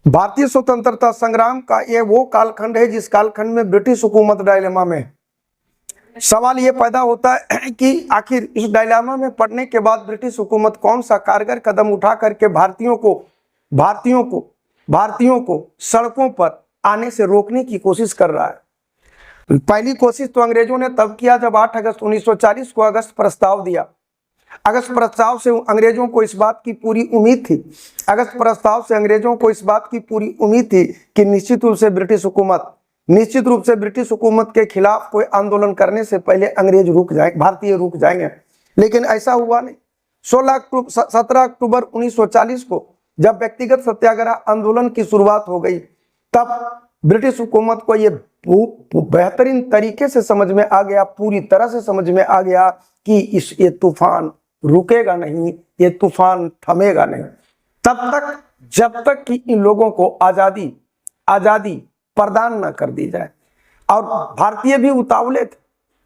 भारतीय स्वतंत्रता संग्राम का ये वो कालखंड है जिस कालखंड में ब्रिटिश हुकूमत डायलेमा में। सवाल ये पैदा होता है कि आखिर इस डायलेमा में पड़ने के बाद ब्रिटिश हुकूमत कौन सा कारगर कदम उठा करके भारतीयों को सड़कों पर आने से रोकने की कोशिश कर रहा है। पहली कोशिश तो अंग्रेजों ने तब किया जब 8 अगस्त 1940 को अगस्त प्रस्ताव दिया। अगस्त प्रस्ताव से अंग्रेजों को इस बात की पूरी उम्मीद थी कि निश्चित रूप से ब्रिटिश हुकूमत के खिलाफ कोई आंदोलन करने से पहले अंग्रेज भारतीय रुक जाएंगे। लेकिन ऐसा हुआ नहीं। 17 अक्टूबर 1940 को जब व्यक्तिगत सत्याग्रह आंदोलन की शुरुआत हो गई, तब ब्रिटिश हुकूमत को ये बेहतरीन तरीके से समझ में आ गया, पूरी तरह से समझ में आ गया कि ये तूफान रुकेगा नहीं, ये तूफान थमेगा नहीं जब तक कि इन लोगों को आजादी प्रदान न कर दी जाए। और भारतीय भी उतावले थे,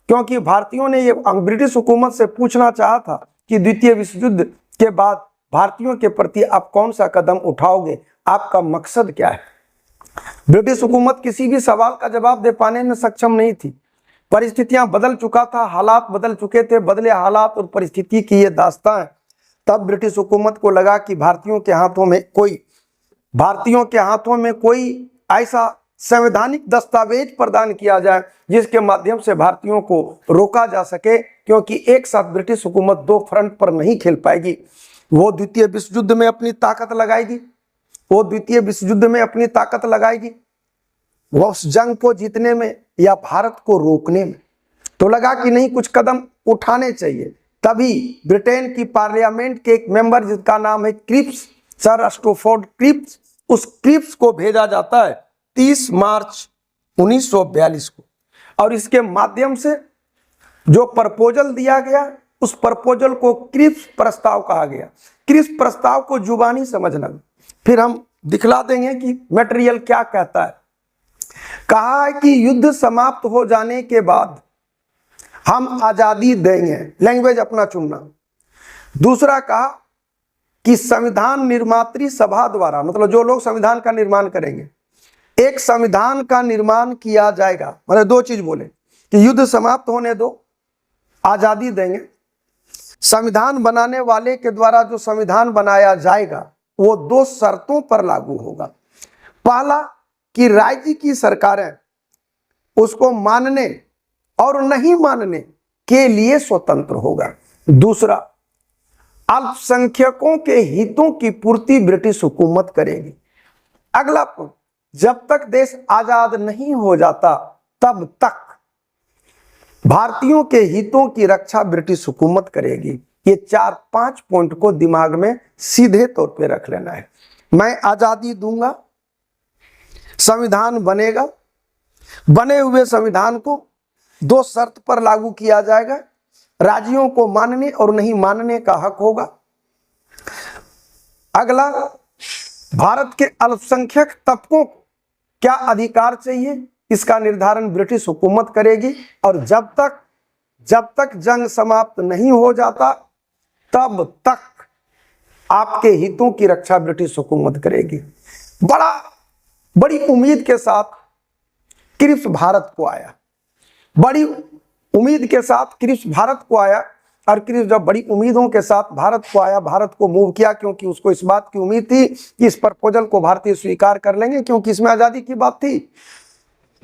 क्योंकि भारतीयों ने ये ब्रिटिश हुकूमत से पूछना चाहा था कि द्वितीय विश्व युद्ध के बाद भारतीयों के प्रति आप कौन सा कदम उठाओगे, आपका मकसद क्या है। ब्रिटिश हुकूमत किसी भी सवाल का जवाब दे पाने में सक्षम नहीं थी। परिस्थितियां बदल चुका था, हालात बदल चुके थे। बदले हालात और परिस्थिति की ये दास्तां। तब ब्रिटिश हुकूमत को लगा कि भारतीयों के हाथों में कोई ऐसा संवैधानिक दस्तावेज प्रदान किया जाए जिसके माध्यम से भारतीयों को रोका जा सके, क्योंकि एक साथ ब्रिटिश हुकूमत दो फ्रंट पर नहीं खेल पाएगी। वो द्वितीय विश्व युद्ध में अपनी ताकत लगाएगी, वो उस जंग को जीतने में या भारत को रोकने में। तो लगा कि नहीं, कुछ कदम उठाने चाहिए। तभी ब्रिटेन की पार्लियामेंट के एक मेंबर जिसका नाम है क्रिप्स, सर स्टैफोर्ड क्रिप्स, उस क्रिप्स को भेजा जाता है 30 मार्च 1942 को। और इसके माध्यम से जो प्रपोजल दिया गया, उस प्रपोजल को क्रिप्स प्रस्ताव कहा गया। क्रिप्स प्रस्ताव को जुबानी समझना, फिर हम दिखला देंगे कि मटेरियल क्या कहता है। कहा है कि युद्ध समाप्त हो जाने के बाद हम आजादी देंगे, लैंग्वेज अपना चुनना। दूसरा कहा कि संविधान निर्मात्री सभा द्वारा, मतलब जो लोग संविधान का निर्माण करेंगे, एक संविधान का निर्माण किया जाएगा। मतलब दो चीज बोले कि युद्ध समाप्त होने दो, आजादी देंगे। संविधान बनाने वाले के द्वारा जो संविधान बनाया जाएगा वो दो शर्तों पर लागू होगा। पहला कि राज्य की सरकारें उसको मानने और नहीं मानने के लिए स्वतंत्र होगा। दूसरा, अल्पसंख्यकों के हितों की पूर्ति ब्रिटिश हुकूमत करेगी। अगला पॉइंट, जब तक देश आजाद नहीं हो जाता तब तक भारतीयों के हितों की रक्षा ब्रिटिश हुकूमत करेगी। ये 4-5 पॉइंट को दिमाग में सीधे तौर पे रख लेना है। मैं आजादी दूंगा, संविधान बनेगा, बने हुए संविधान को दो शर्त पर लागू किया जाएगा। राज्यों को मानने और नहीं मानने का हक होगा। अगला, भारत के अल्पसंख्यक तबकों को क्या अधिकार चाहिए, इसका निर्धारण ब्रिटिश हुकूमत करेगी। और जब तक जंग समाप्त नहीं हो जाता तब तक आपके हितों की रक्षा ब्रिटिश हुकूमत करेगी। बड़ी उम्मीद के साथ क्रिप्स भारत को आया। और क्रिप्स जब बड़ी उम्मीदों के साथ भारत को आया, भारत को मूव किया, क्योंकि उसको इस बात की उम्मीद थी कि इस प्रपोजल को भारतीय स्वीकार कर लेंगे, क्योंकि इसमें आजादी की बात थी।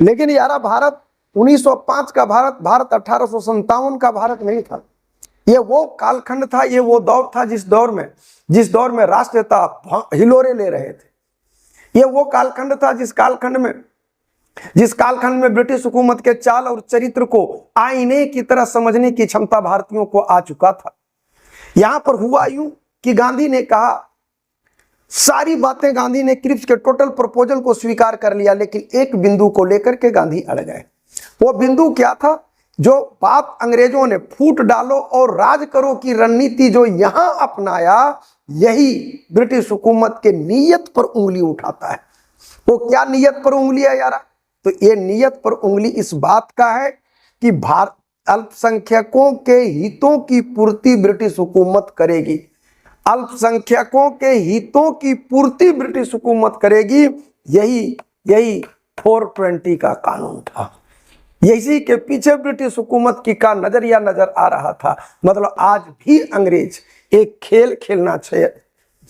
लेकिन यारा, भारत 1905 का भारत 1857 का भारत नहीं था। ये वो कालखंड था, ये वो दौर था जिस दौर में राष्ट्रीयता हिलोरे ले रहे थे। ये वो कालखंड था जिस कालखंड में ब्रिटिश हुकूमत के चाल और चरित्र को आईने की तरह समझने की क्षमता भारतीयों को आ चुका था। यहां पर हुआ यूं कि गांधी ने कहा सारी बातें, गांधी ने क्रिप्स के टोटल प्रपोजल को स्वीकार कर लिया, लेकिन एक बिंदु को लेकर के गांधी अड़ गए। वो बिंदु क्या था? जो बात अंग्रेजों ने फूट डालो और राज करो की रणनीति जो यहां अपनाया, यही ब्रिटिश हुकूमत के नीयत पर उंगली उठाता है। वो क्या नीयत पर उंगली है यारा? तो ये नीयत पर उंगली इस बात का है कि अल्पसंख्यकों के हितों की पूर्ति ब्रिटिश हुकूमत करेगी। अल्पसंख्यकों के हितों की पूर्ति ब्रिटिश हुकूमत करेगी। यही 420 का कानून था। इसी के पीछे ब्रिटिश हुकूमत की का नजरिया नजर आ रहा था। मतलब आज भी अंग्रेज एक खेल खेलना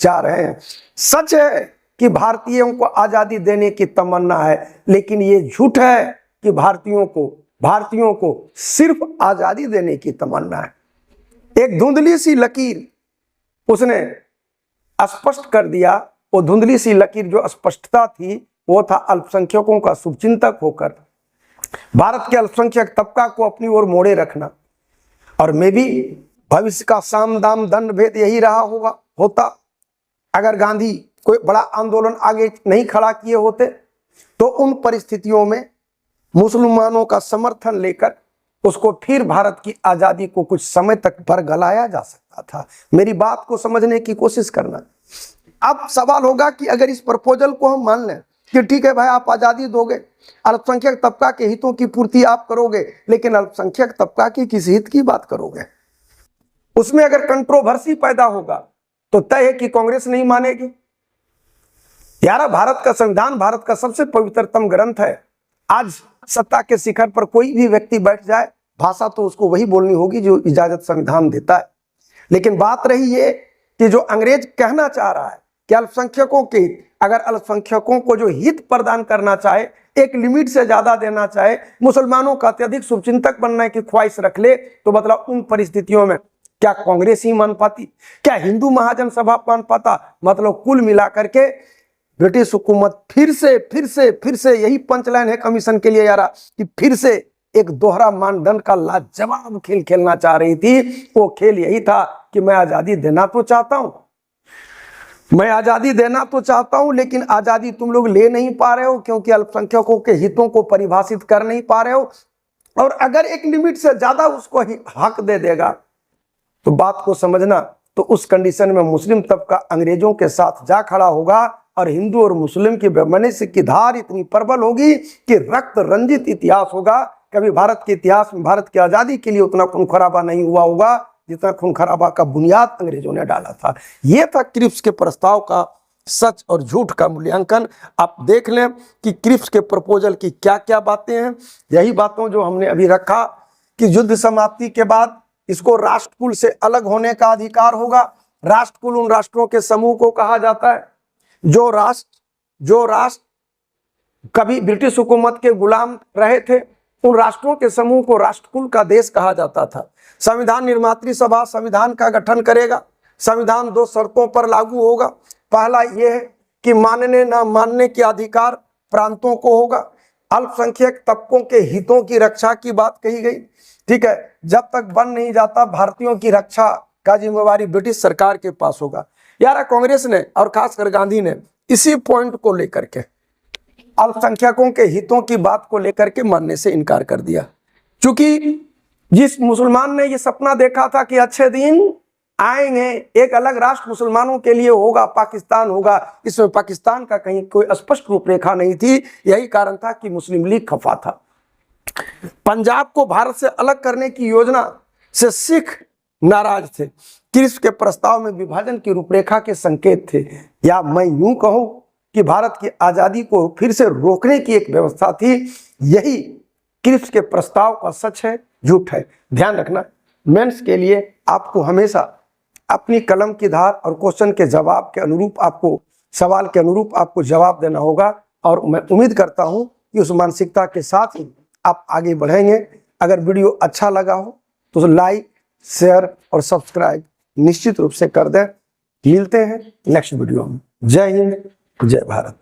जा रहे हैं। सच है कि भारतीयों को आजादी देने की तमन्ना है, लेकिन ये झूठ है कि भारतीयों को सिर्फ आजादी देने की तमन्ना है। एक धुंधली सी लकीर उसने स्पष्ट कर दिया। वो धुंधली सी लकीर जो स्पष्टता थी वो था अल्पसंख्यकों का शुभचिंतक होकर भारत के अल्पसंख्यक तबका को अपनी ओर मोड़े रखना। और मे भी भविष्य का साम दाम दंड भेद यही रहा होता अगर गांधी कोई बड़ा आंदोलन आगे नहीं खड़ा किए होते, तो उन परिस्थितियों में मुसलमानों का समर्थन लेकर उसको फिर भारत की आजादी को कुछ समय तक बरगलाया जा सकता था। मेरी बात को समझने की कोशिश करना। अब सवाल होगा कि अगर इस प्रपोजल को हम मान लें कि ठीक है भाई, आप आजादी दोगे, अल्पसंख्यक तबका के हितों की पूर्ति आप करोगे, लेकिन अल्पसंख्यक तबका की किस हित की बात करोगे? उसमें अगर कंट्रोवर्सी पैदा होगा तो तय है कि कांग्रेस नहीं मानेगी। यार, भारत का संविधान भारत का सबसे पवित्रतम ग्रंथ है। आज सत्ता के शिखर पर कोई भी व्यक्ति बैठ जाए, भाषा तो उसको वही बोलनी होगी जो इजाजत संविधान देता है। लेकिन बात रही ये कि जो अंग्रेज कहना चाह रहा है कि अल्पसंख्यकों के हित, अगर अल्पसंख्यकों को जो हित प्रदान करना चाहे, एक लिमिट से ज्यादा देना चाहे, मुसलमानों का अत्यधिक शुभचिंतक बनने की ख्वाहिश रख ले, तो मतलब उन परिस्थितियों में क्या कांग्रेस ही मान पाती? क्या हिंदू महाजन सभा मान पाता? मतलब कुल मिलाकर के ब्रिटिश हुकूमत फिर से यही पंचलाइन है कमीशन के लिए यार, कि फिर से एक दोहरा मानदंड का लाजवाब खेल खेलना चाह रही थी। वो खेल यही था कि मैं आजादी देना तो चाहता हूं, लेकिन आजादी तुम लोग ले नहीं पा रहे हो क्योंकि अल्पसंख्यकों के हितों को परिभाषित कर नहीं पा रहे हो। और अगर एक लिमिट से ज्यादा उसको हक दे देगा तो बात को समझना, तो उस कंडीशन में मुस्लिम तबका अंग्रेजों के साथ जा खड़ा होगा और हिंदू और मुस्लिम की वैमनस्य की धार इतनी प्रबल होगी कि रक्त रंजित इतिहास होगा। कभी भारत के इतिहास में भारत की आजादी के लिए उतना खून खराबा नहीं हुआ होगा जितना खून खराबा का बुनियाद अंग्रेजों ने डाला था। यह था क्रिप्स के प्रस्ताव का सच और झूठ का मूल्यांकन। आप देख लें कि क्रिप्स के प्रपोजल की क्या क्या बातें हैं। यही बातों जो हमने अभी रखा कि युद्ध समाप्ति के बाद इसको राष्ट्रकुल से अलग होने का अधिकार होगा। राष्ट्रकुल उन राष्ट्रों के समूह को कहा जाता है जो राष्ट्र कभी ब्रिटिश हुकूमत के गुलाम रहे थे। उन राष्ट्रों के समूह को राष्ट्रकुल का देश कहा जाता था। संविधान निर्मात्री सभा संविधान का गठन करेगा। संविधान 2 शर्तों पर लागू होगा। पहला यह है कि मानने न मानने के अधिकार प्रांतों को होगा। अल्पसंख्यक तबकों के हितों की रक्षा की बात कही गई। ठीक है, जब तक बन नहीं जाता भारतीयों की रक्षा का जिम्मेवारी ब्रिटिश सरकार के पास होगा। यार, कांग्रेस ने और खासकर गांधी ने इसी पॉइंट को लेकर के अल्पसंख्यकों के हितों की बात को लेकर के मानने से इनकार कर दिया। क्योंकि जिस मुसलमान ने ये सपना देखा था कि अच्छे दिन आएंगे, एक अलग राष्ट्र मुसलमानों के लिए होगा, पाकिस्तान होगा, इसमें पाकिस्तान का कहीं कोई स्पष्ट रूपरेखा नहीं थी। यही कारण था कि मुस्लिम लीग खफा था। पंजाब को भारत से अलग करने की योजना से सिख नाराज थे। क्रिप्स के प्रस्ताव में विभाजन की रूपरेखा के संकेत थे, या मैं यूं कहूं कि भारत की आजादी को फिर से रोकने की एक व्यवस्था थी। यही क्रिप्स के प्रस्ताव का सच है, झूठ है। ध्यान रखना, मेंस के लिए आपको हमेशा अपनी कलम की धार और क्वेश्चन के जवाब के अनुरूप आपको सवाल के अनुरूप आपको जवाब देना होगा। और मैं उम्मीद करता हूं कि उस मानसिकता के साथ ही आप आगे बढ़ेंगे। अगर वीडियो अच्छा लगा हो तो लाइक, शेयर और सब्सक्राइब निश्चित रूप से कर दें। मिलते हैं नेक्स्ट वीडियो में। जय हिंद, जय भारत।